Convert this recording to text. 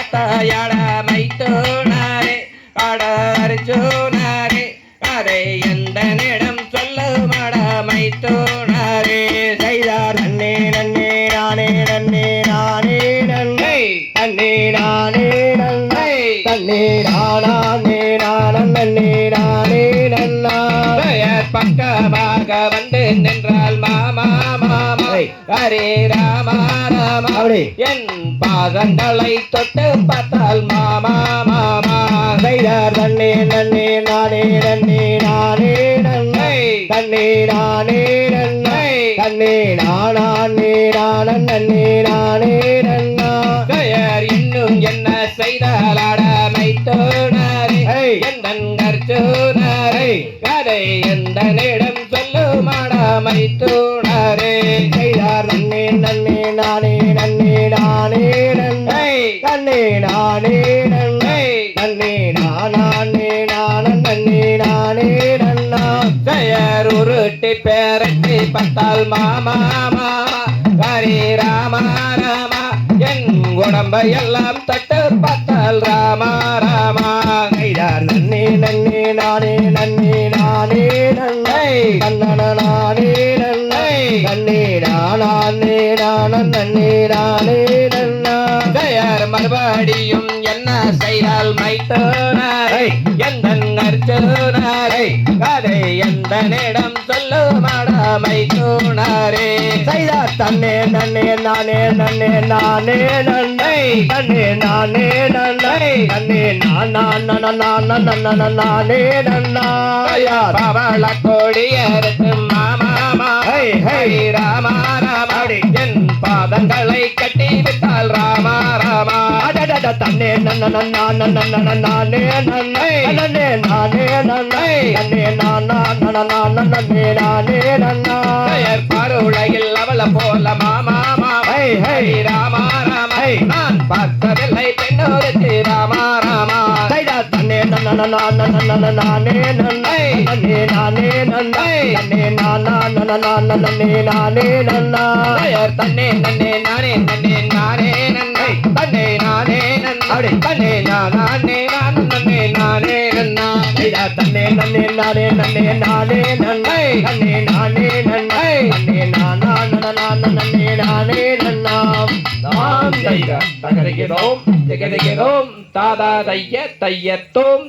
பத்தாயட மைத்தோனாரே அட அர்ஜுனாரே அதை எந்த நிடம் சொல்லுமட மைத்தோனாரே செய்தார் நன்னே நன்னே நானே நன்னே நானே நன்னை நன்னே நானே நன்னை தன்னே நானே நானன் நன்னே நானே நன்னா பெயர் பக்கமாக வந்து நின்றால் மாமா மாமா ஹரே ராமா ராமா என் பாதங்களை தொட்டு பார்த்தால் மாமா மாமா செய்தார் நன்னே நன்னே நானே நன்னே நானே நன்னை தன்னே நானே நன்னை தன்னே நானே நானன் நன்னே நானே நன்னா பெயர் இன்னும் என்ன செய்தாலாட மைத்தோனாரே எந்தன் அர்ஜுனாரே கதை எந்த நிடம் சொல்லுமாட மைத்தோனாரே செய்தார் நன்னே நன்னே நானே நன்னே நானே நன்னை தன்னே நானே நன்னை தன்னே நானே நானன் நன்னே நானே நன்னா பெயர் உருட்டி பேரட்டி பார்த்தால் மாமா மாமா ஹரே ராமா ராமா என் உடம்பை எல்லாம் தட்டு பார்த்தால் ராமா ராமா செய்தார் நன்னே நன்னே நானே நன்னே நானே நன்னை தன்னன நானே நன்னை தன்னே நானே நானன் நன்னே நானே நன்னா பெயர் மறுபடியும் என்ன செய்தால் மைத்தோனாரே எந்தன் அர்ஜுனாரே கதை எந்த நிடம் சொல்லுமாட மைத்தோனாரே செய்தார் தன்னே நன்னே நானே நன்னே நானே நன்னை தன்னே நானே நன்னை தன்னே நானே நன்னா பவள கொடியருக்கு மாமா மாமா ஹரி ராமா ராமா என் பாதங்களை கட்டி விட்டால் ராமா ராமா தன்னே நானே நன்னை நன்னே நானே நன்னை தன்னே நானே நன்னா பெயர் பருளையில் அவள போல மாமா மாமா ஹரி ராமா ராமா நான் பார்த்ததில்லை பெண்ணொருத்தி ராமா ராமா தன்னே நானே நன்னை தன்னே நானே நன்னை தன்னே நானே நன்னா பெயர் தன்னே நன்னே நானே நன்னே நானே நன்னை தன்னே நானே நன்னை தன்னே நானே நன்னே நானே நன்னா தன்னே நானே நன்னை தன்னே நானே நன்னை தன்னே நானே நன்னா நாம் தகரிகிறோம் தாதா தைய தையத்தோம்